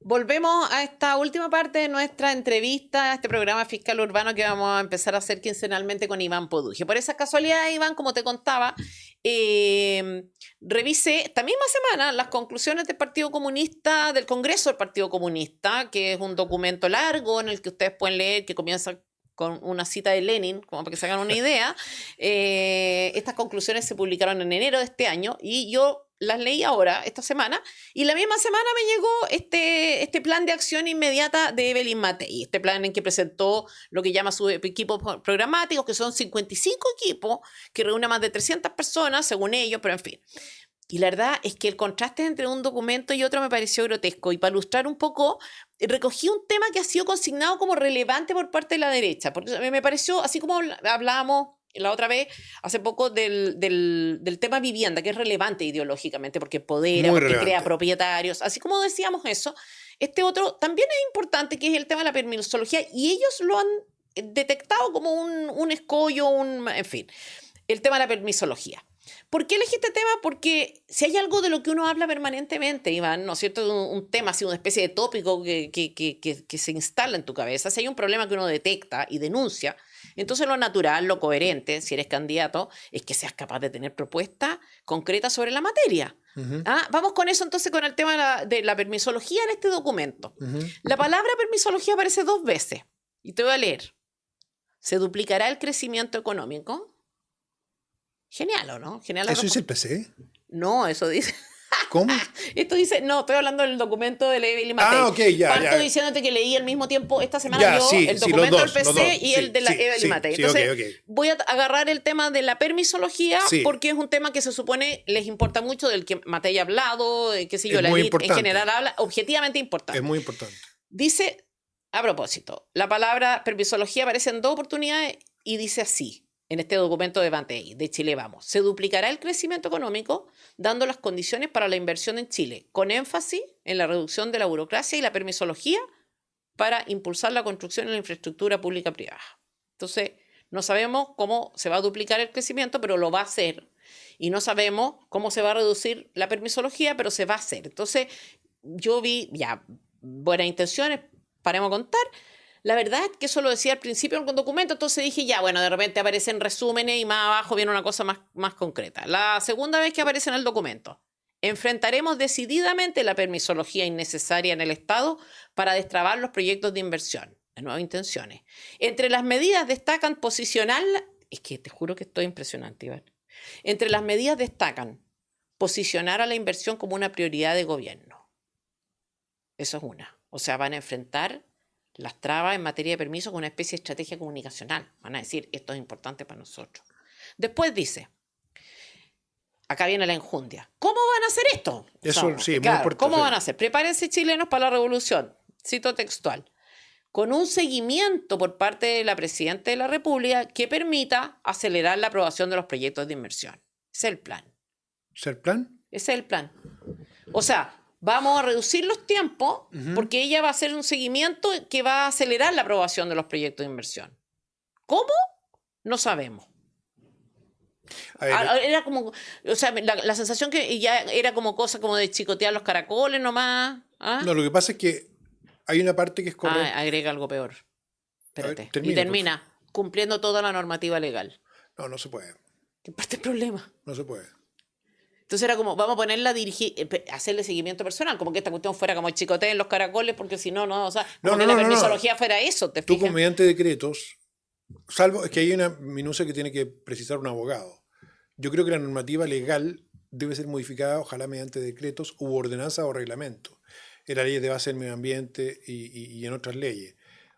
Volvemos a esta última parte de nuestra entrevista, a este programa Fiscal Urbano que vamos a empezar a hacer quincenalmente con Iván Poduje. Por esa casualidad, Iván, como te contaba, revisé esta misma semana las conclusiones del Partido Comunista, del Congreso del Partido Comunista, que es un documento largo en el que ustedes pueden leer, que comienza con una cita de Lenin, como para que se hagan una idea. Estas conclusiones se publicaron en enero de este año y yo las leí ahora, esta semana, y la misma semana me llegó este plan de acción inmediata de Evelyn Matei, este plan en que presentó lo que llama su equipo programático, que son 55 equipos, que reúne a más de 300 personas, según ellos, pero en fin. Y la verdad es que el contraste entre un documento y otro me pareció grotesco. Y para ilustrar un poco, recogí un tema que ha sido consignado como relevante por parte de la derecha. Porque me pareció, así como hablábamos la otra vez, hace poco, del tema vivienda, que es relevante ideológicamente, porque empodera, Muy porque relevante. crea propietarios. Así como decíamos eso, este otro también es importante, que es el tema de la permisología. Y ellos lo han detectado como un escollo, en fin, el tema de la permisología. ¿Por qué elegí este tema? Porque si hay algo de lo que uno habla permanentemente, Iván, ¿no es cierto? Un tema, así, una especie de tópico que se instala en tu cabeza. Si hay un problema que uno detecta y denuncia, entonces lo natural, lo coherente, si eres candidato, es que seas capaz de tener propuestas concretas sobre la materia. Vamos con eso entonces, con el tema de la permisología en este documento. La palabra permisología aparece 2 veces. Y te voy a leer. ¿Se duplicará el crecimiento económico? Genial, ¿o no? Genial. ¿Eso dice el PC? No, eso dice... ¿Cómo? Esto dice... No, estoy hablando del documento de Evelyn Matei. Ah, ok, ya. Parto diciéndote que leí al mismo tiempo esta semana Ya, yo sí, el sí, documento los del dos, PC y sí, el de la sí, Evelyn sí, Matei. sí, Entonces, ok. voy a agarrar el tema de la permisología Sí. porque es un tema que se supone les importa mucho, del que Matei ha hablado, qué sé yo, Es la muy élite en importante. general habla, objetivamente importante. Es muy importante. Dice, a propósito, la palabra permisología aparece en 2 oportunidades y dice así, en este documento de Matei, de Chile Vamos: se duplicará el crecimiento económico dando las condiciones para la inversión en Chile, con énfasis en la reducción de la burocracia y la permisología para impulsar la construcción de la infraestructura pública privada. Entonces, no sabemos cómo se va a duplicar el crecimiento, pero lo va a hacer. Y no sabemos cómo se va a reducir la permisología, pero se va a hacer. Entonces, yo vi, ya, buenas intenciones, paremos a contar. La verdad es que eso lo decía al principio en un documento, entonces dije, ya, bueno, de repente aparecen resúmenes y más abajo viene una cosa más concreta. La segunda vez que aparece en el documento: enfrentaremos decididamente la permisología innecesaria en el Estado para destrabar los proyectos de inversión. De nuevo, intenciones. Entre las medidas destacan posicionar... Es que te juro que estoy impresionante, Iván. Entre las medidas destacan posicionar a la inversión como una prioridad de gobierno. Eso es una. O sea, van a enfrentar las trabas en materia de permiso con una especie de estrategia comunicacional. Van a decir, esto es importante para nosotros. Después dice, acá viene la enjundia: ¿cómo van a hacer esto? Eso, sí, muy claro, importante. ¿cómo van a hacer? Prepárense, chilenos, para la revolución. Cito textual: con un seguimiento por parte de la Presidenta de la República que permita acelerar la aprobación de los proyectos de inversión. Ese es el plan. ¿Es el plan? Ese es el plan. O sea, vamos a reducir los tiempos porque ella va a hacer un seguimiento que va a acelerar la aprobación de los proyectos de inversión. ¿Cómo? No sabemos. A ver, Era como, o sea, la sensación que ya era como cosa como de chicotear los caracoles nomás. no, lo que pasa es que hay una parte que es correcta. Agrega algo peor. Espérate. termine, Y por termina cumpliendo toda la normativa legal. No, no se puede. ¿Qué parte el problema? No se puede. Entonces era como, vamos a ponerla a dirigir, hacerle seguimiento personal, como que esta cuestión fuera como chicoteo en los caracoles, porque si no, o sea, como que la permisología fuera eso, ¿te Tú, fijas? mediante decretos, salvo es que hay una minucia que tiene que precisar un abogado. Yo creo que la normativa legal debe ser modificada, ojalá mediante decretos u ordenanzas o reglamentos, en las leyes de base del medio ambiente y en otras leyes.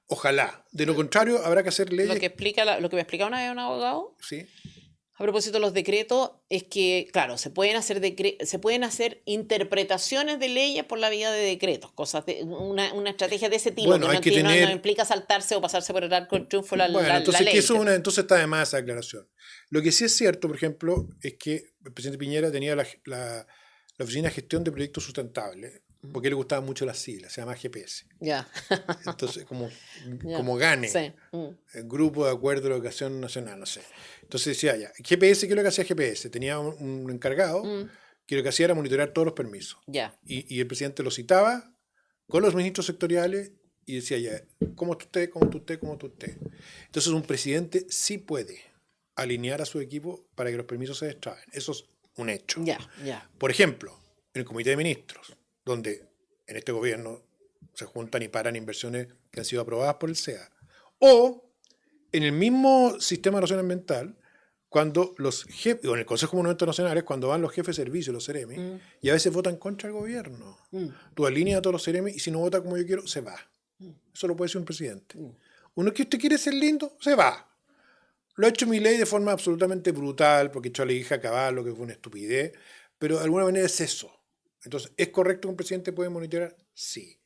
Ojalá. De lo contrario, habrá que hacer leyes. Lo que me explicaba una vez un abogado, Sí. a propósito de los decretos, es que, claro, se pueden hacer interpretaciones de leyes por la vía de decretos, una estrategia de ese tipo, Bueno, hay que que no tener... implica saltarse o pasarse por el arco del triunfo la entonces, ley. que entonces está de más esa aclaración. Lo que sí es cierto, por ejemplo, es que el presidente Piñera tenía la Oficina de Gestión de Proyectos Sustentables, porque le gustaban mucho las siglas, se llama GPS. Ya. Entonces, como GANE, Sí. el Grupo de Acuerdo de Educación Nacional, no sé. Entonces decía, ya, GPS, ¿qué es lo que hacía GPS? Tenía un encargado que lo que hacía era monitorear todos los permisos. Ya. Y el presidente lo citaba con los ministros sectoriales y decía ya, ¿cómo está usted? ¿Cómo está usted? ¿Cómo está usted? Entonces un presidente sí puede alinear a su equipo para que los permisos se destraben. Eso es un hecho. Ya, ya. Por ejemplo, en el Comité de Ministros, donde en este gobierno se juntan y paran inversiones que han sido aprobadas por el SEA. O en el mismo sistema de relación ambiental, cuando los jefes, o en el Consejo de Monumentos Nacionales, cuando van los jefes de servicio, los CEREMI, y a veces votan contra el gobierno. Tú alineas a todos los CEREMI y si no vota como yo quiero, se va. Eso lo puede decir un presidente. Uno que usted quiere ser lindo, se va. Lo ha hecho Milei de forma absolutamente brutal, porque echó a la hija a Caballo, que fue una estupidez, pero de alguna manera es eso. Entonces, ¿es correcto que un presidente puede monitorear? Sí.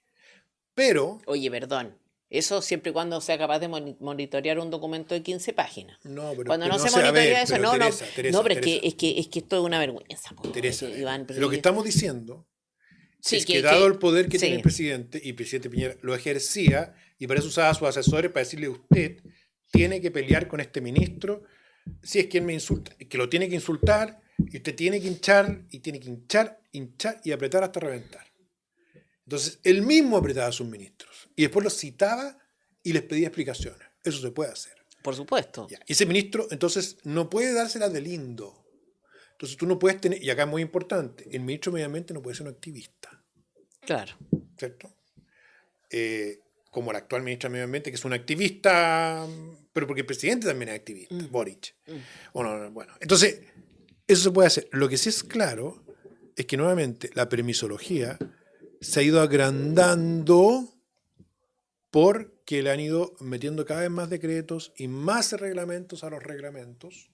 Pero... Oye, perdón. Eso siempre y cuando sea capaz de monitorear un documento de 15 páginas. No, pero, Cuando pero no no se sé, a monitorea ver, eso, pero no, Teresa, no. Teresa, No, pero Teresa, es que esto es una vergüenza, po, Teresa, Iván. Pero lo que estamos diciendo sí, es que dado el poder que tiene sí. el presidente, y el presidente Piñera lo ejercía, y para eso usaba a sus asesores para decirle usted tiene que pelear con este ministro, si es quien me insulta, que lo tiene que insultar, y usted tiene que hinchar, y tiene que hinchar y apretar hasta reventar. Entonces, él mismo apretaba a sus ministros, y después los citaba y les pedía explicaciones. Eso se puede hacer. Por supuesto. Ya. Y ese ministro, entonces, no puede dárselas de lindo. Entonces, tú no puedes tener, y acá es muy importante, el ministro de Medio Ambiente no puede ser un activista. Claro. ¿Cierto? Como el actual ministro de Medio Ambiente, que es un activista, pero porque el presidente también es activista, Boric. Bueno, entonces, eso se puede hacer. Lo que sí es claro es que nuevamente la permisología se ha ido agrandando porque le han ido metiendo cada vez más decretos y más reglamentos a los reglamentos,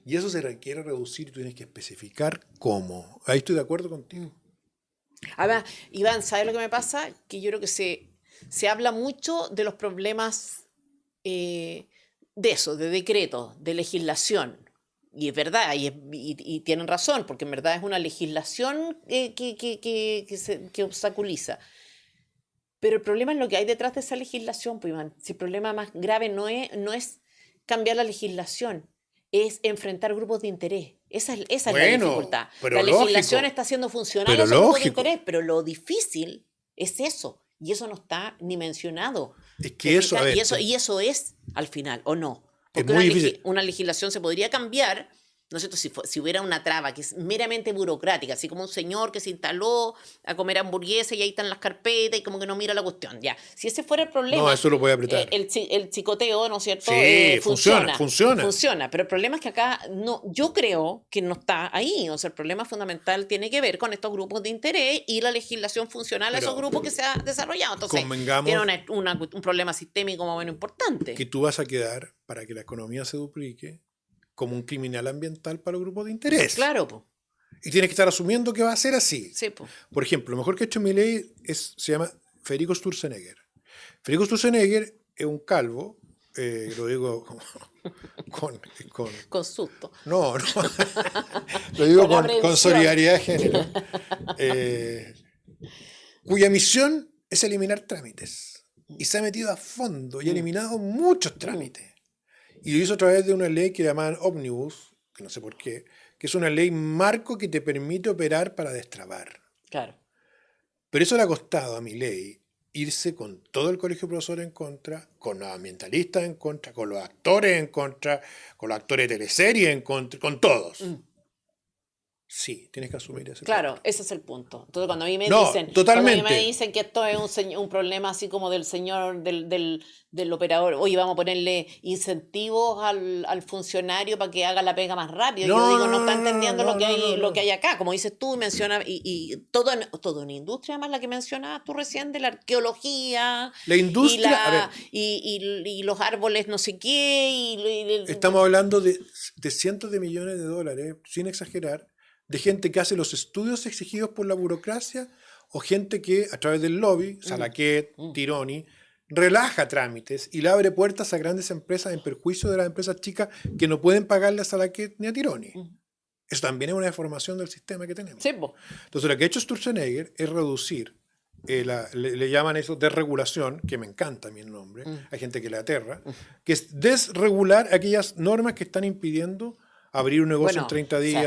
y eso se requiere reducir y tú tienes que especificar cómo. Ahí estoy de acuerdo contigo. Además, Iván, ¿sabes lo que me pasa? Que yo creo que se habla mucho de los problemas de eso, de decretos, de legislación. Y es verdad, y tienen razón, porque en verdad es una legislación que obstaculiza. Pero el problema es lo que hay detrás de esa legislación, pues, Iván. Si el problema más grave no es cambiar la legislación, es enfrentar grupos de interés. Esa es la dificultad. Pero La legislación lógico, está haciendo funcional a pero esos grupos de lógico. interés, pero lo difícil es eso. Y eso no está ni mencionado. Es que eso, a ver, Y eso es al final, ¿o no? es Porque muy difícil. una legislación se podría cambiar, ¿no es cierto? Si hubiera una traba que es meramente burocrática, así como un señor que se instaló a comer hamburguesas y ahí están las carpetas y como que no mira la cuestión. Ya, si ese fuera el problema, No, eso lo puede apretar. el chicoteo, ¿no es cierto? Sí, funciona. Funciona, pero el problema es que acá no, yo creo que no está ahí. O sea, el problema fundamental tiene que ver con estos grupos de interés y la legislación funcional a esos grupos que se ha desarrollado. Entonces, tiene un problema sistémico más o menos importante. Que tú vas a quedar, para que la economía se duplique, como un criminal ambiental para los grupos de interés. Claro, pues. Y tienes que estar asumiendo que va a ser así. Sí, pues. Por ejemplo, lo mejor que ha hecho Milei se llama Federico Sturzenegger. Federico Sturzenegger es un calvo, lo digo con susto. No, lo digo con solidaridad de género. Cuya misión es eliminar trámites. Y se ha metido a fondo y ha eliminado muchos trámites. Y lo hizo a través de una ley que llamaban Omnibus, que no sé por qué, que es una ley marco que te permite operar para destrabar. Claro. Pero eso le ha costado a Milei irse con todo el colegio de profesores en contra, con los ambientalistas en contra, con los actores en contra, con los actores de teleseries en contra, con todos. Sí, tienes que asumir ese Claro, punto. ese es el punto. Entonces, cuando a mí me dicen que esto es un problema así como del señor, del operador, oye, vamos a ponerle incentivos al funcionario para que haga la pega más rápido. Yo digo, no está entendiendo lo que hay acá. Como dices tú, menciona, y toda una industria más la que mencionabas tú recién, de la arqueología. La industria, y los árboles no sé qué. Estamos hablando de cientos de millones de dólares, sin exagerar, de gente que hace los estudios exigidos por la burocracia o gente que a través del lobby, Salaquet, Tironi, relaja trámites y le abre puertas a grandes empresas en perjuicio de las empresas chicas que no pueden pagarle a Salaquet ni a Tironi. Eso también es una deformación del sistema que tenemos. Sí, pues. Entonces lo que ha hecho Sturzenegger es reducir, le llaman eso desregulación, que me encanta a mí el nombre, hay gente que le aterra, que es desregular aquellas normas que están impidiendo abrir un negocio en Bueno, 30 días.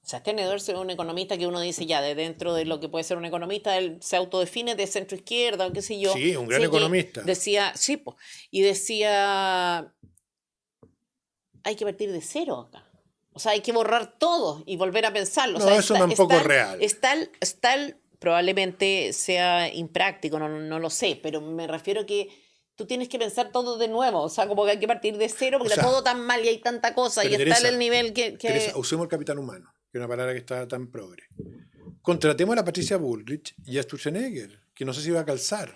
Sebastián Edwards es un economista que uno dice ya, de dentro de lo que puede ser un economista, él se autodefine de centro izquierda o qué sé yo. Sí, un gran Sí, economista. decía, sí, pues, y decía, hay que partir de cero acá. O sea, hay que borrar todo y volver a pensarlo. O No, sea, eso tampoco es real. Probablemente sea impráctico, no lo sé, pero me refiero que tú tienes que pensar todo de nuevo. O sea, como que hay que partir de cero porque O sea, está todo tan mal y hay tanta cosa y pero está Teresa, el nivel Teresa, usemos el capital humano, que es una palabra que está tan progre. Contratemos a la Patricia Bullrich y a Sturzenegger, que no sé si va a calzar.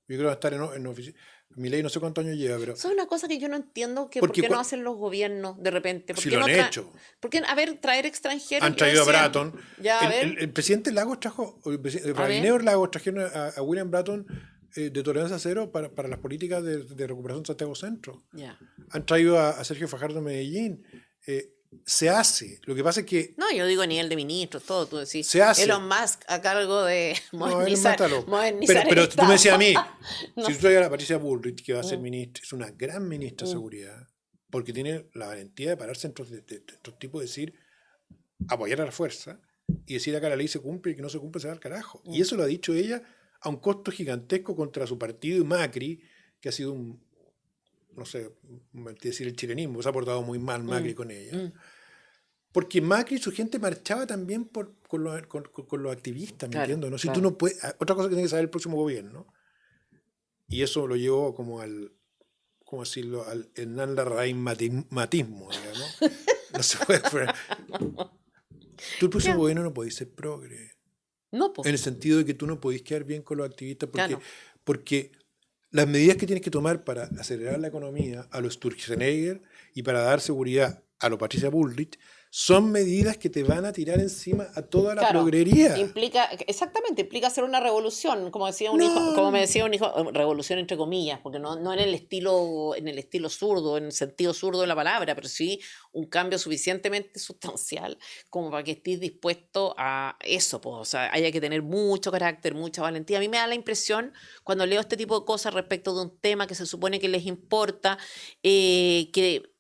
Yo creo que va a estar en oficina. Milei no sé cuántos años lleva, pero... Eso es una cosa que yo no entiendo, que por Porque qué no hacen los gobiernos de repente. ¿Por si qué lo no han hecho. ¿Por qué, a ver, traer extranjeros? Han Yo traído a decía, Bratton. ya, a ver, El presidente Lagos trajo, a ver. Rabineo Lagos trajeron a William Bratton de tolerancia cero para las políticas de recuperación Santiago Centro. Ya. Han traído a Sergio Fajardo de Medellín. Se hace. Lo que pasa es que No, yo digo a nivel de ministros, todo, tú decís. se hace. Elon Musk a cargo de No, él modernizar, mátalo. modernizar Pero el tú me decías a mí, No. si tú traes a la Patricia Bullrich, que va a ser ministra, es una gran ministra de seguridad, porque tiene la valentía de pararse en estos tipos, decir, apoyar a la fuerza y decir acá la ley se cumple y que no se cumple se va al carajo. Y eso lo ha dicho ella a un costo gigantesco contra su partido y Macri, que ha sido un, no sé, decir el chilenismo, se ha portado muy mal Macri con ella. Porque Macri y su gente marchaba también con los activistas, ¿me Claro, entiendes? ¿no? Si claro. tú no puedes, otra cosa que tiene que saber el próximo gobierno, y eso lo llevó como al, ¿cómo decirlo?, al Hernán Larraín matismo, digamos. No se puede poner. Tú el próximo gobierno no podés ser progre. No, pues. En el sentido de que tú no podés quedar bien con los activistas Claro. porque las medidas que tienes que tomar para acelerar la economía a los Sturzenegger y para dar seguridad a los Patricia Bullrich son medidas que te van a tirar encima a toda la progrería. Exactamente, implica hacer una revolución, como decía un No. hijo, como me decía un hijo, revolución entre comillas, porque no en el estilo zurdo, en el sentido zurdo de la palabra, pero sí un cambio suficientemente sustancial como para que estés dispuesto a eso, pues, o sea, haya que tener mucho carácter, mucha valentía. A mí me da la impresión cuando leo este tipo de cosas respecto de un tema que se supone que les importa, que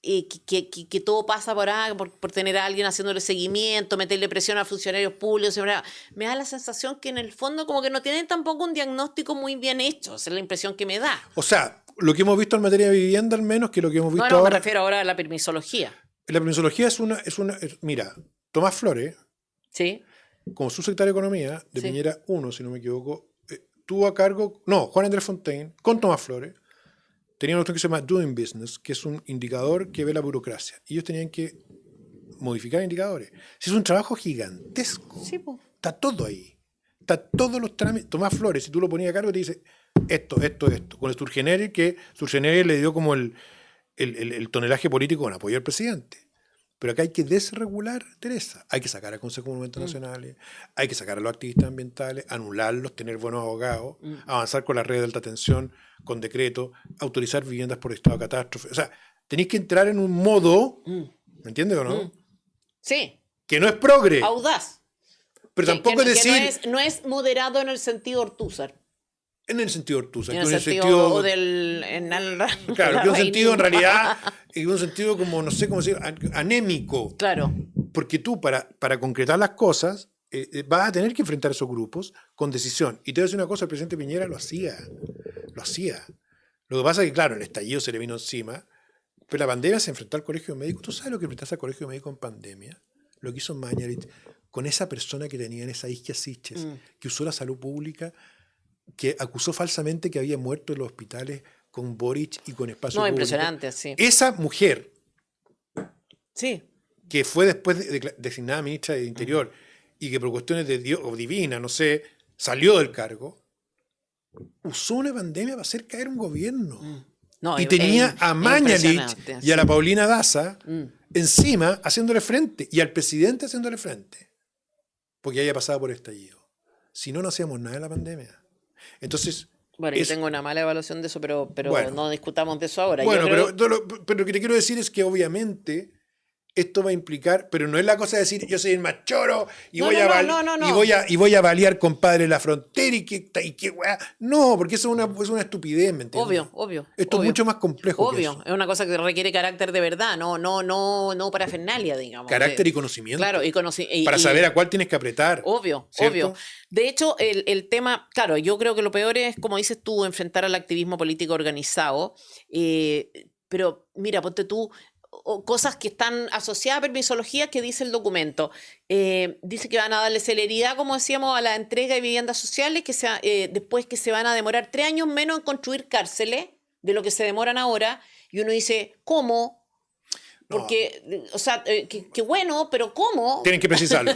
todo pasa por tener a alguien haciéndole seguimiento, meterle presión a funcionarios públicos. Me da la sensación que en el fondo como que no tienen tampoco un diagnóstico muy bien hecho. Esa es la impresión que me da. O sea, lo que hemos visto en materia de vivienda al menos, que lo que hemos visto No, ahora... me refiero ahora a la permisología. La permisología mira, Tomás Flores, ¿Sí? como subsecretario de Economía de Sí. Piñera 1, si no me equivoco, tuvo a cargo, no, Juan Andrés Fontaine, con Tomás Flores, tenía una cuestión que se llama Doing Business, que es un indicador que ve la burocracia. Y ellos tenían que modificar indicadores. Es un trabajo gigantesco. Sí, pues. Está todo ahí. Está todos los trámites. Tomás Flores, si tú lo ponías a cargo, te dice esto. Con el Sturzenegger, que Sturzenegger le dio como el tonelaje político con apoyo al presidente. Pero acá hay que desregular, Teresa. Hay que sacar al Consejo de Monumentos Nacionales, hay que sacar a los activistas ambientales, anularlos, tener buenos abogados, avanzar con la red de alta tensión, con decreto, autorizar viviendas por estado de catástrofe. O sea, tenéis que entrar en un modo, ¿me entiendes o no? Sí. Que no es progre, Audaz. pero tampoco es decir... no es moderado en el sentido Ortúzar. En el sentido Ortúzar. En el sentido del... Claro, que un sentido en realidad, es un sentido como, no sé cómo decir, anémico. Claro. Porque tú, para concretar las cosas, vas a tener que enfrentar a esos grupos con decisión. Y te voy a decir una cosa, el presidente Piñera lo hacía. Lo que pasa es que, claro, el estallido se le vino encima, pero la pandemia se enfrentó al colegio médico. ¿Tú sabes lo que enfrentaste al colegio médico en pandemia? Lo que hizo Mañalich con esa persona que tenía en esa isquia Siches, que usó la salud pública, que acusó falsamente que había muerto en los hospitales con Boric y con espacio público. Impresionante, sí. Esa mujer, sí, que fue después designada ministra de Interior y que por cuestiones de Dios o divina, no sé, salió del cargo, usó una pandemia para hacer caer un gobierno. No, y tenía a Mañalich y a la Paulina Daza encima haciéndole frente, y al presidente haciéndole frente, porque haya pasado por estallido. Si no, no hacíamos nada en la pandemia. Entonces... Bueno, yo tengo una mala evaluación de eso, pero bueno, no discutamos de eso ahora. Bueno, pero lo que te quiero decir es que obviamente esto va a implicar, pero no es la cosa de decir yo soy el más choro y No, voy no, a no, val- no, no, y no. voy a balear compadre la frontera y qué weá. No, porque eso es una estupidez, ¿me entiendes? Obvio, Esto es obvio. mucho más complejo que Obvio, eso. es una cosa que requiere carácter de verdad, no parafernalia, digamos. Carácter y Claro, conocimiento. y, Para saber a cuál tienes que apretar. obvio. ¿Cierto? De hecho, el tema, claro, yo creo que lo peor es, como dices tú, enfrentar al activismo político organizado. Pero mira, ponte tú, cosas que están asociadas a permisología que dice el documento. Dice que van a darle celeridad, como decíamos, a la entrega de viviendas sociales, después que se van a demorar 3 años menos en construir cárceles de lo que se demoran ahora. Y uno dice, ¿cómo? No, Porque, o sea, qué bueno, pero ¿cómo? tienen que precisarlo.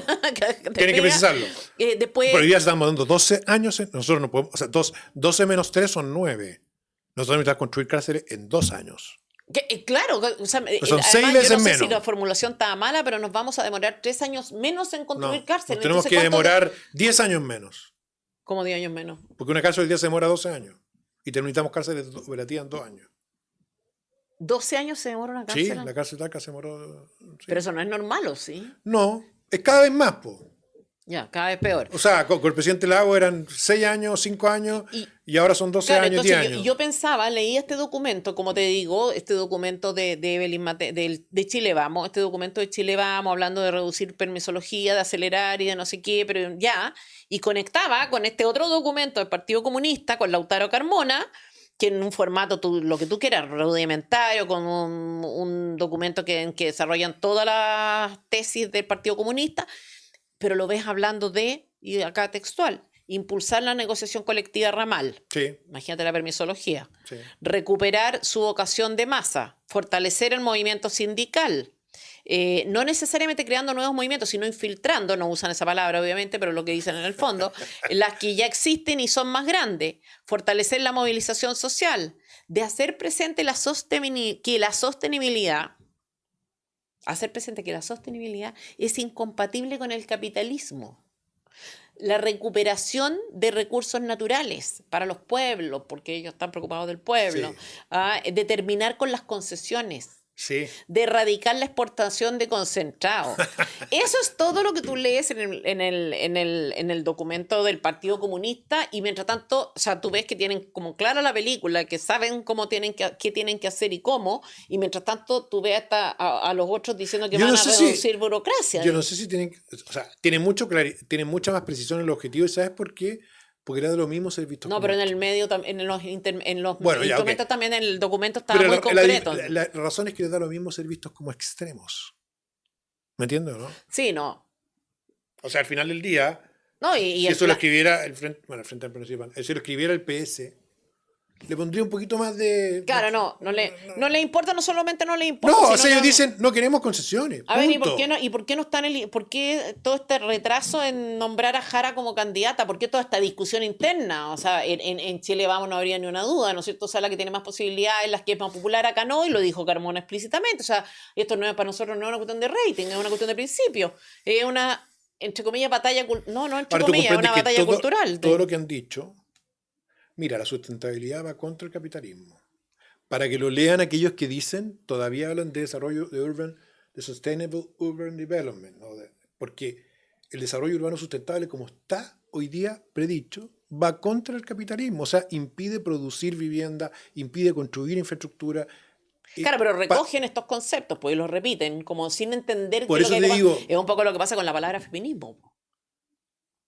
Tienen que precisarlo. Después, Pero hoy día estamos dando 12 años. Nosotros no podemos. O sea, 12 menos 3 son 9. Nosotros necesitamos construir cárceles en 2 años. claro, o sea, Pues son 6 además yo veces no sé menos. si la formulación estaba mala, pero nos vamos a demorar 3 años menos en No, construir cárceles. nos tenemos Entonces, que ¿cuánto demorar 10 años menos. Como 10 años menos. Porque una cárcel hoy día se demora 12 años. Y necesitamos cárceles operativas en 2 años. 12 años se demora una Sí, cárcel. la cárcel Talca se demoró. Sí. Pero eso no es normal, ¿o sí? No, es cada vez más, po. Ya, cada vez peor. O sea, con el presidente Lago eran 6 años, 5 años, y ahora son 12 Claro, años, 10 entonces años. yo pensaba, leí este documento, como te digo, este documento de Evelyn de Chile Vamos, este documento de Chile Vamos, hablando de reducir permisología, de acelerar y de no sé qué, pero ya, y conectaba con este otro documento del Partido Comunista, con Lautaro Carmona, que en un formato, lo que tú quieras, rudimentario, con un documento en que desarrollan todas las tesis del Partido Comunista, pero lo ves hablando y acá textual, impulsar la negociación colectiva ramal. Sí, Imagínate la permisología. sí. Recuperar su vocación de masa, fortalecer el movimiento sindical. No necesariamente creando nuevos movimientos, sino infiltrando, no usan esa palabra obviamente, pero lo que dicen en el fondo, las que ya existen y son más grandes, fortalecer la movilización social, de hacer presente que la sostenibilidad, hacer presente que la sostenibilidad es incompatible con el capitalismo. La recuperación de recursos naturales para los pueblos, porque ellos están preocupados del pueblo, Sí. de terminar con las concesiones, Sí. de erradicar la exportación de concentrado. Eso es todo lo que tú lees en el documento del Partido Comunista, y mientras tanto, o sea, tú ves que tienen como clara la película, que saben qué tienen que hacer y cómo, y mientras tanto tú ves hasta a los otros diciendo que Yo van no a sé si- reducir burocracia. Yo no sé si tienen. O sea, tienen mucha más precisión en el objetivo. ¿Y sabes por qué? Porque era de lo mismo ser vistos No, como pero en el extremos. medio, en los Bueno, ya, instrumentos ok. también, en el documento estaba Pero muy concreto. la razón es que les da lo mismo ser vistos como extremos. ¿Me entiendes, no? Sí, no. O sea, al final del día, No, si eso lo escribiera el Frente Amplio Municipal, si lo escribiera el PS, le pondría un poquito más de. Claro, no le importa, no solamente no le importa. No, sino o sea, ellos que- dicen, no queremos concesiones. A ver, Punto. ¿y por qué no están por qué todo este retraso en nombrar a Jara como candidata? ¿Por qué toda esta discusión interna? O sea, en Chile Vamos no habría ni una duda, ¿no es cierto? O sea, la que tiene más posibilidades, la que es más popular, acá no, y lo dijo Carmona explícitamente. O sea, esto no es para nosotros, no es una cuestión de rating, es una cuestión de principio. Es una, entre comillas, batalla no, entre Ahora tú comillas, es una comprendes que batalla cultural. todo lo que han dicho, mira, la sustentabilidad va contra el capitalismo. Para que lo lean aquellos que dicen, todavía hablan de desarrollo de Sustainable Urban Development, ¿no? Porque el desarrollo urbano sustentable, como está hoy día predicho, va contra el capitalismo, o sea, impide producir vivienda, impide construir infraestructura. Claro, pero recogen estos conceptos, pues, y los repiten, como sin entender Por qué es eso lo que te digo, es un poco lo que pasa con la palabra feminismo, po.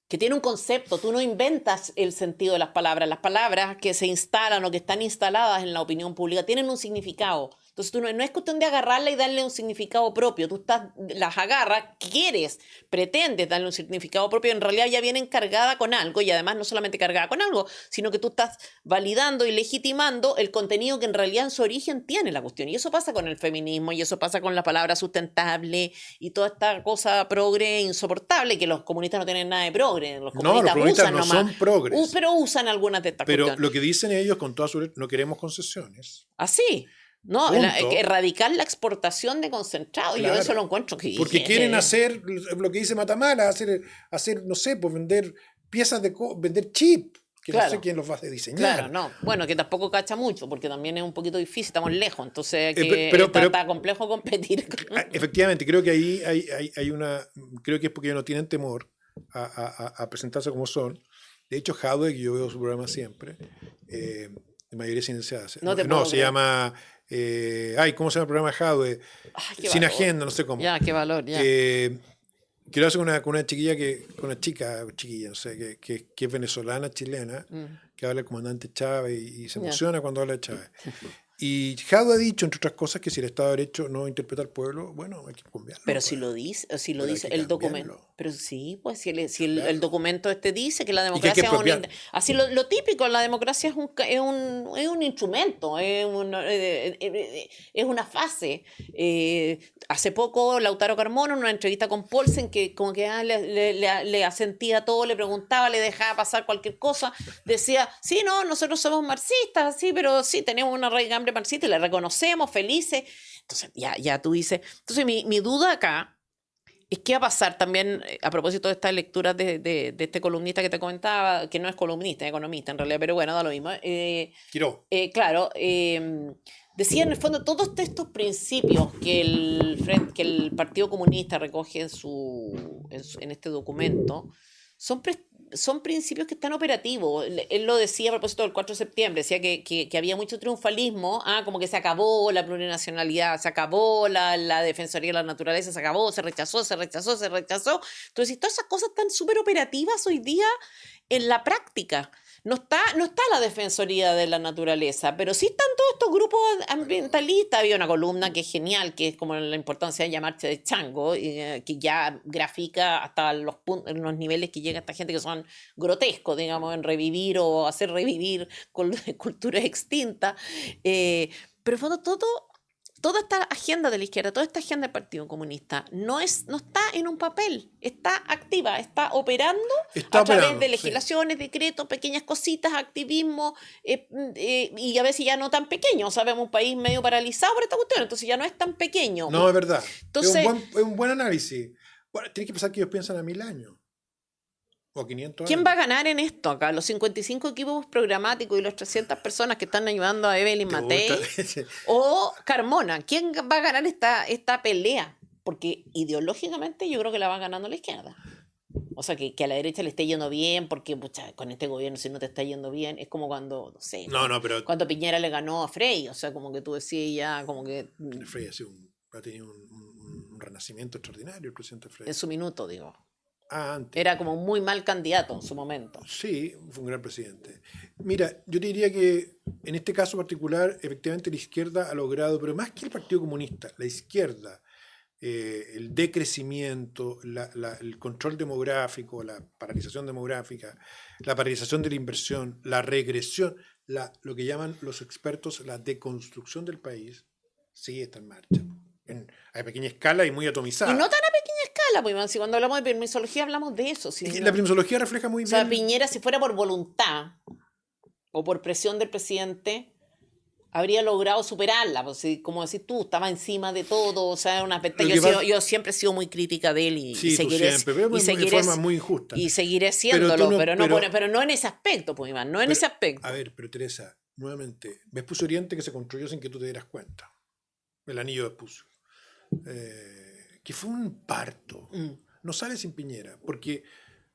Que tiene un concepto, tú no inventas el sentido de las palabras que se instalan o que están instaladas en la opinión pública tienen un significado. Entonces tú no es cuestión de agarrarla y darle un significado propio, tú las agarras, quieres, pretendes darle un significado propio, en realidad ya vienen cargada con algo, y además no solamente cargada con algo, sino que tú estás validando y legitimando el contenido que en realidad en su origen tiene la cuestión. Y eso pasa con el feminismo, y eso pasa con la palabra sustentable, y toda esta cosa progre insoportable, que los comunistas no tienen nada de progre, los comunistas comunistas usan no nomás, son progres. pero usan algunas de estas Pero cuestiones. lo que dicen ellos con toda su no queremos concesiones. Así. No, Punto. erradicar la exportación de concentrado. Claro. Yo eso lo encuentro que... Porque quieren hacer lo que dice Matamala, hacer no sé, pues vender piezas vender chip. que no sé Claro. quién los va a diseñar. Claro, no. Bueno, que tampoco cacha mucho, porque también es un poquito difícil, estamos lejos, entonces está complejo competir. Efectivamente, creo que ahí hay una. Creo que es porque ellos no tienen temor a presentarse como son. De hecho, Jadwe, que yo veo su programa siempre, de mayoría silenciada. No te No, puedo se creer. llama. ¿Cómo se llama el programa de Jadwe? Ay, qué Sin valor. agenda, no sé cómo. Ya, qué valor, ya. Que lo hace con una chiquilla con una chiquilla, no sé, que es venezolana, chilena, que habla del comandante Chávez y se Ya. emociona cuando habla de Chávez. Y Jadwe ha dicho, entre otras cosas, que si el Estado de Derecho no interpreta al pueblo, bueno, hay que cambiarlo. Pero pues. si lo dice, Pero hay que el documento. cambiarlo. Pero sí, pues si el Cambiarlo. documento dice que la Y que hay que democracia expropiar. así lo típico, la democracia es un instrumento, es una fase. Hace poco Lautaro Carmona, en una entrevista con Paulsen, que como que le asentía todo, le preguntaba, le dejaba pasar cualquier cosa, decía, sí, no, nosotros somos marxistas, sí, pero sí, tenemos una raigambre marxista y la reconocemos, felices. Entonces, ya tú dices. Entonces, mi duda acá es qué va a pasar también, a propósito de estas lecturas de este columnista que te comentaba, que no es columnista, es economista en realidad, pero bueno, da lo mismo. Quiró. Claro, decía en el fondo todos estos principios que el Partido Comunista recoge en este documento son principios que están operativos. Él lo decía a propósito del 4 de septiembre, decía que había mucho triunfalismo, como que se acabó la plurinacionalidad, se acabó la defensoría de la naturaleza, se acabó, se rechazó. Entonces, todas esas cosas están súper operativas hoy día en la práctica. No está la Defensoría de la Naturaleza, pero sí están todos estos grupos ambientalistas. Había una columna que es genial, que es como la importancia de llamarse de chango, que ya grafica hasta los niveles que llega esta gente que son grotescos, digamos, en revivir o hacer revivir culturas extintas. Pero en fondo toda esta agenda de la izquierda, toda esta agenda del Partido Comunista no está en un papel, está activa, está operando a través de legislaciones, decretos, pequeñas cositas, activismo, y a veces ya no tan pequeño. Sabemos un país medio paralizado por esta cuestión, entonces ya no es tan pequeño. No, es verdad. Entonces, es un buen análisis. Bueno, tiene que pensar que ellos piensan a 1000 años. O a 500 ¿quién años. va a ganar en esto acá? ¿Los 55 equipos programáticos y las 300 personas que están ayudando a Evelyn Matei? ¿O Carmona? ¿Quién va a ganar esta pelea? Porque ideológicamente yo creo que la va ganando la izquierda. O sea, que a la derecha le esté yendo bien, porque pucha, con este gobierno si no te está yendo bien, es como cuando, no sé, pero cuando Piñera le ganó a Frey. O sea, como que tú decías ya, como que... Frey ha tenido un renacimiento extraordinario, el presidente Frey. En su minuto, digo. Antes. Era como muy mal candidato en su momento. Sí, fue un gran presidente. Mira, yo te diría que en este caso particular, efectivamente la izquierda ha logrado, pero más que el Partido Comunista, la izquierda, el decrecimiento, el control demográfico, la paralización demográfica, la paralización de la inversión, la regresión, lo que llaman los expertos la deconstrucción del país, sí está en marcha. A pequeña escala y muy atomizada. Y no tan a pequeña escala, pues, si cuando hablamos de permisología hablamos de eso. Si la permisología refleja muy bien. O sea, Piñera, si fuera por voluntad o por presión del presidente, habría logrado superarla. Pues, como decís tú, estaba encima de todo. O sea, una yo siempre he sido muy crítica de él y seguiré de forma muy injusta. Y seguiré siéndolo, pero no en ese aspecto, pues, Iván, en ese aspecto. A ver, pero Teresa, nuevamente, Vespucio Oriente que se construyó sin que tú te dieras cuenta. El anillo de Vespucio. Que fue un parto. No sale sin Piñera, porque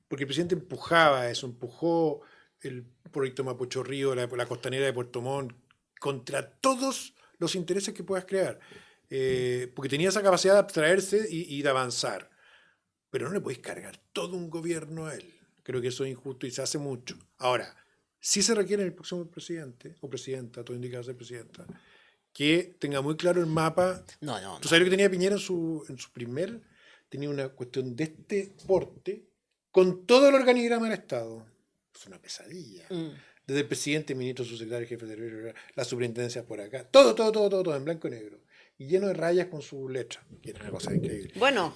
el presidente empujaba eso, empujó el proyecto Mapocho Río, la costanera de Puerto Montt, contra todos los intereses que puedas crear, porque tenía esa capacidad de abstraerse y de avanzar. Pero no le podéis cargar todo un gobierno a él. Creo que eso es injusto y se hace mucho. Ahora, sí se requiere en el próximo presidente, o presidenta, todo indica ser presidenta, que tenga muy claro el mapa. ¿Tú sabes lo que tenía Piñera en su primer? Tenía una cuestión de este porte con todo el organigrama del Estado. Es una pesadilla. Desde el presidente, ministro, subsecretario, jefe de las superintendencias por acá. Todo en blanco y negro. Y lleno de rayas con su letra. Que era una cosa increíble. Bueno,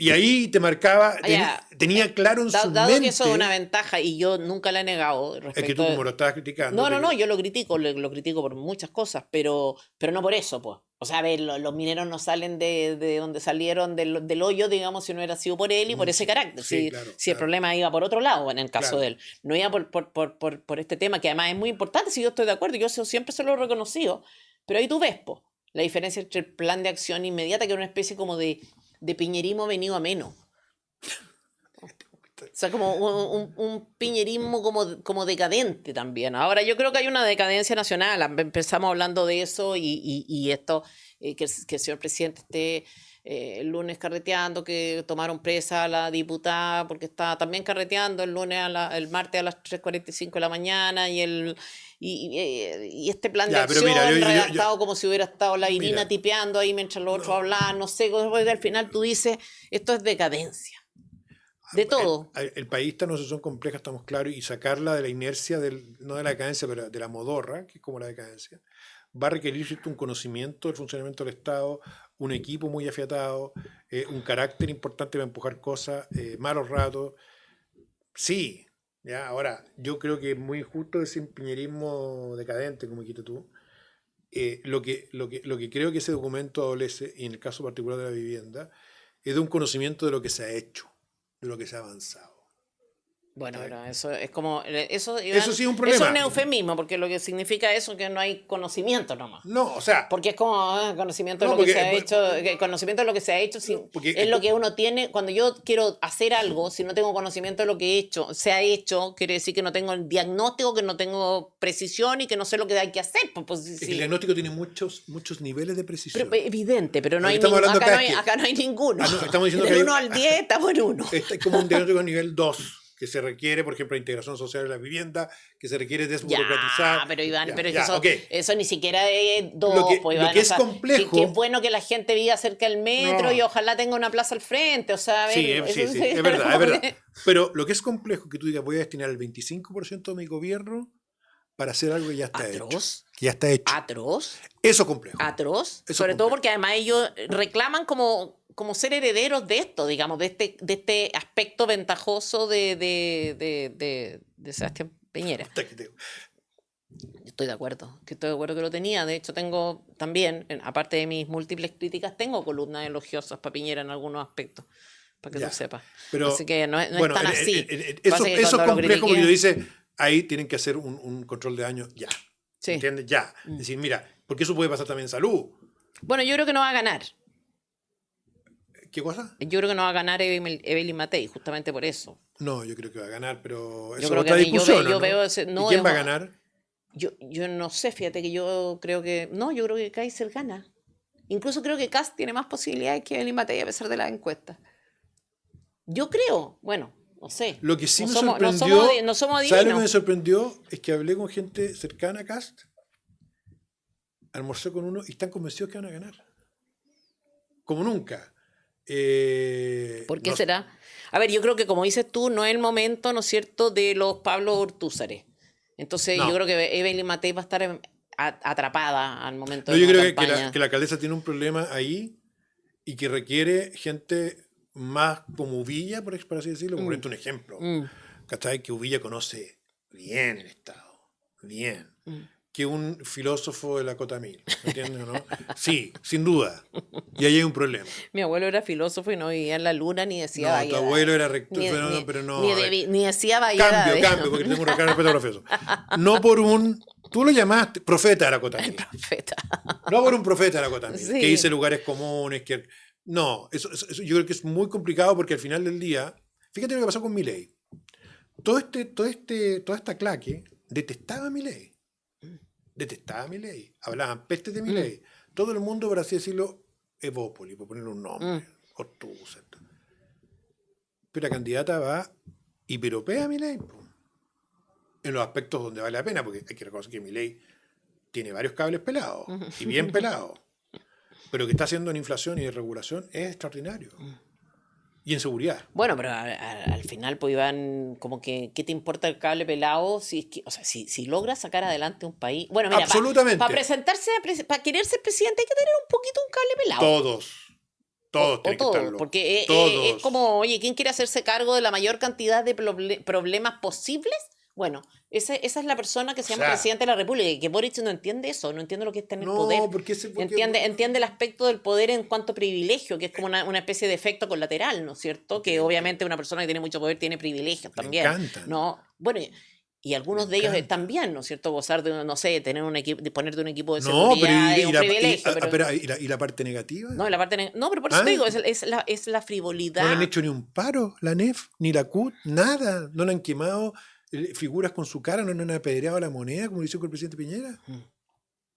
Y ahí te marcaba, Ya, tenía claro en su dado mente. que eso es una ventaja y yo nunca la he negado Es que respecto tú como lo estabas criticando. No, yo lo critico, lo critico por muchas cosas, pero no por eso, pues. O sea, a ver, los mineros no salen de donde salieron del hoyo, digamos, si no hubiera sido por él y por ese carácter. Sí, Si, claro, si el claro. problema iba por otro lado, en el caso Claro. de él. No iba por este tema, que además es muy importante, si yo estoy de acuerdo, yo siempre se lo he reconocido. Pero ahí tú ves, pues, la diferencia entre el plan de acción inmediata, que era una especie como de piñerismo venido a menos. O sea, como un piñerismo como decadente también. Ahora, yo creo que hay una decadencia nacional. Empezamos hablando de eso y esto, que el señor presidente esté el lunes carreteando, que tomaron presa a la diputada porque está también carreteando el lunes, el martes a las 3:45 de la mañana y este plan de Ya, pero acción mira, redactado como si hubiera estado la Irina Mira. tipeando ahí mientras los otros No. hablaban, no sé, porque al final tú dices, esto es decadencia. De todo. El país está en una situación compleja, estamos claros, y sacarla de la inercia, no de la decadencia, pero de la modorra, que es como la decadencia, va a requerir ¿cierto? Un conocimiento del funcionamiento del Estado, un equipo muy afiatado, un carácter importante para empujar cosas, malos ratos. Sí, ya, ahora, yo creo que es muy injusto decir piñerismo decadente, como dijiste tú. Lo que creo que ese documento adolece, y en el caso particular de la vivienda, es de un conocimiento de lo que se ha hecho, de lo que se ha avanzado. Bueno, ¿Sabes? pero eso es como. Eso, Iván, Eso sí es un eso es problema. un eufemismo, porque lo que significa eso es que no hay conocimiento nomás. No, o sea, Porque es como conocimiento No, de lo que porque- se ha hecho, conocimiento de lo que se ha hecho, porque- es lo que uno tiene. Cuando yo quiero hacer algo, si no tengo conocimiento de lo que he hecho, se ha hecho, quiere decir que no tengo el diagnóstico, que no tengo precisión y que no sé lo que hay que hacer. Pues, es que el diagnóstico tiene muchos niveles de precisión. Evidente, pero no Lo que hay estamos hablando acá, acá es que- acá no hay ninguno. Ah, no, estamos diciendo Del que hay- 1 al 10 estamos en 1. Este es como un diagnóstico nivel 2, que se requiere, por ejemplo, integración social de la vivienda, que se requiere desburocratizar. Ya, pero Iván, Ya, pero es ya, que eso, ok. eso ni siquiera es dos, Lo que- pues, lo Iván, que o es sea, complejo- que es bueno que la gente viva cerca del metro No. y ojalá tenga una plaza al frente, o sea, a ver, Sí, eso sí, es verdad, es como verdad. que- Pero lo que es complejo es que tú digas, voy a destinar el 25% de mi gobierno para hacer algo que ya está hecho. Atroz. Que ya está hecho. Atroz, Eso es complejo. atroz, Eso sobre es todo complejo. porque además ellos reclaman como ser herederos de esto, digamos, de este aspecto ventajoso de Sebastián Piñera. Puta que te- Estoy de acuerdo que lo tenía. De hecho, tengo también, aparte de mis múltiples críticas, tengo columnas elogiosas para Piñera en algunos aspectos, para que Ya. tú sepas. Pero, Así que no es bueno, tan así. Eso Pasa que es cuando lo complejo porque critiqué- lo dice, ahí tienen que hacer un control de daño ya. Sí. ¿Entiendes? Ya. Es decir, mira, porque eso puede pasar también en salud. Bueno, yo creo que no va a ganar. ¿Qué cosa? Yo creo que no va a ganar Evelyn Matei, justamente por eso. No, yo creo que va a ganar, pero eso Yo es creo otra que discusión. yo ¿o no? veo ese- no, ¿Y quién es- va a ganar? Yo no sé, fíjate que yo creo que. No, yo creo que Kaiser gana. Incluso creo que Kast tiene más posibilidades que Evelyn Matei a pesar de las encuestas. Yo creo, bueno, no sé. Lo que sí No me somos- no sorprendió, somos- no somos ¿sabes lo que adivinos. me sorprendió? Es que hablé con gente cercana a Cast, almorcé con uno y están convencidos que van a ganar. Como nunca. ¿Por qué no- será? A ver, yo creo que como dices tú, no es el momento, ¿no es cierto?, de los Pablo Ortúzares. Entonces No. yo creo que Evelyn Matei va a estar atrapada al momento No, de yo la creo que campaña. la alcaldesa tiene un problema ahí y que requiere gente más como Uvilla, por así decirlo. Por ponerte un ejemplo. ¿Cachai? Que Uvilla conoce bien el Estado. Bien. Que un filósofo de la Cota Mil. ¿Me entiendes o no? Sí, sin duda. Y ahí hay un problema. Mi abuelo era filósofo y no vivía en la luna ni decía No, tu vaguedades. abuelo era rector, Ni, pero, ni- pero no. ni a ver. ni decía vaguedades. Cambio, porque tengo un gran respeto al profesor. No por un. Tú lo llamaste profeta de la Cota Mil. Profeta. No por un profeta de la Cota Mil, Sí. que dice lugares comunes. No, eso yo creo que es muy complicado porque al final del día. Fíjate lo que pasó con Milei. Toda esta claque detestaba a Milei. Detestaba a Milei. Hablaban pestes de Milei. Todo el mundo, por así decirlo, Evópoli, por ponerle un nombre. Ortúzar. Pero la candidata va y piropea a Milei. Po. En los aspectos donde vale la pena, porque hay que reconocer que Milei tiene varios cables pelados. Y bien pelados. Pero que está haciendo en inflación y en regulación es extraordinario. Y en seguridad. Bueno, pero al final, pues Iván, como que, ¿qué te importa el cable pelado? Si es que, o sea, si logra sacar adelante un país. Bueno, mira, Absolutamente. para presentarse, para querer ser presidente hay que tener un poquito un cable pelado. Todos. Todos o tienen que estar todo, locos. porque Todos. es como, oye, ¿quién quiere hacerse cargo de la mayor cantidad de problemas posibles? Bueno, esa es la persona que O se llama sea, presidente de la República, y que Boric no entiende eso, no entiende lo que es tener poder. no, porque Entiende el aspecto del poder en cuanto a privilegio, que es como una especie de efecto colateral, ¿no es cierto? Que obviamente una persona que tiene mucho poder tiene privilegios le también, encantan. ¿no? Bueno, y Le algunos de ellos encanta. también, ¿no es cierto? Gozar de, no sé, tener un equipo, disponer de un equipo de No, pero seguridad es un privilegio, pero ¿y la parte negativa? no, no, pero por eso te ¿Ah? digo, es la No le han frivolidad. hecho ni un paro, la NEF, ni la CUT, nada. No le han quemado figuras con su cara, no le han apedreado la moneda, como lo hizo con el presidente Piñera. Mm.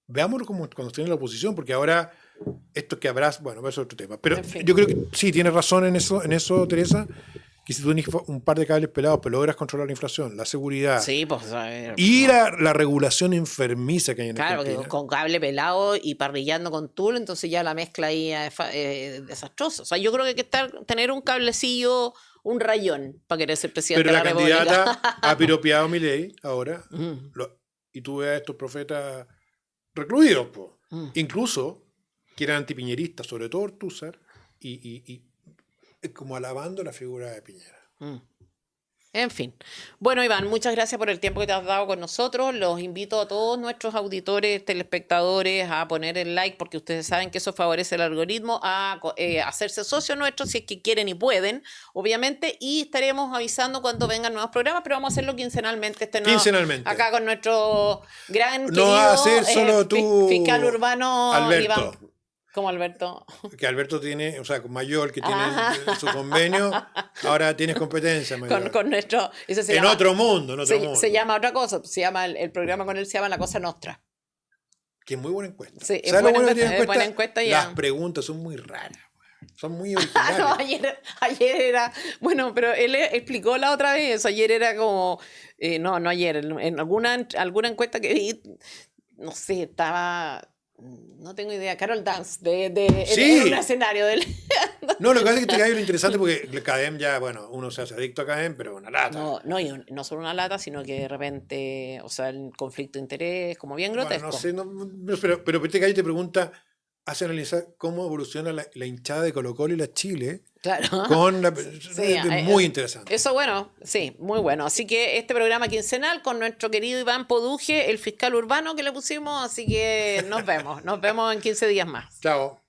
Veámoslo como cuando esté en la oposición, porque ahora esto que habrás, bueno, eso es otro tema. Pero En fin. yo creo que sí, tienes razón en eso, Teresa, que si tú tienes un par de cables pelados, pero logras controlar la inflación, la seguridad Sí, pues, a ver, y la regulación enfermiza que hay en claro, porque Argentina. con cable pelado y parrillando con tul, entonces ya la mezcla ahí es desastrosa. O sea, yo creo que hay que tener un cablecillo, un rayón, para querer ser presidente Pero de la la República. candidata ha piropeado a Milei ahora, Mm, y tú ves a estos profetas recluidos, po. mm. Incluso que eran antipiñeristas, sobre todo Ortúzar, y como alabando la figura de Piñera. Mm. En fin. Bueno, Iván, muchas gracias por el tiempo que te has dado con nosotros. Los invito a todos nuestros auditores, telespectadores, a poner el like, porque ustedes saben que eso favorece el algoritmo, a hacerse socios nuestros si es que quieren y pueden, obviamente, y estaremos avisando cuando vengan nuevos programas, pero vamos a hacerlo quincenalmente. Quincenalmente. Acá con nuestro gran No querido va a ser solo tú, fiscal urbano, Alberto. Iván. ¿Cómo Alberto? Que Alberto tiene, o sea, mayor que tiene Ajá. su convenio, ahora tienes competencia mayor. Con nuestro... Ese se En llama, otro mundo, en otro mundo. se llama otra cosa, se llama el programa con él se llama La Cosa Nostra. Que es muy buena encuesta. Sí, es ¿Sabes lo buena bueno que tiene encuesta, es buena encuesta ya. Las preguntas son muy raras, son muy Ah, no, originales. ayer era, bueno, pero él explicó la otra vez, ayer era como, no ayer, en alguna encuesta que vi, no sé, estaba, no tengo idea, Carol Dance, Sí. en un escenario del... No, lo que pasa es que te hay lo interesante porque el CADEM ya, bueno, uno se hace adicto a CADEM, pero una lata. No, y no solo una lata, sino que de repente, o sea, el conflicto de interés, como bien grotesco. Bueno, no sé, pero este gallo te pregunta, hace analizar cómo evoluciona la hinchada de Colo-Colo y la Chile Claro. con la... Sí, es muy interesante. Eso bueno, sí, muy bueno. Así que este programa quincenal con nuestro querido Iván Poduje, el fiscal urbano que le pusimos, así que nos vemos en 15 días más. Chao.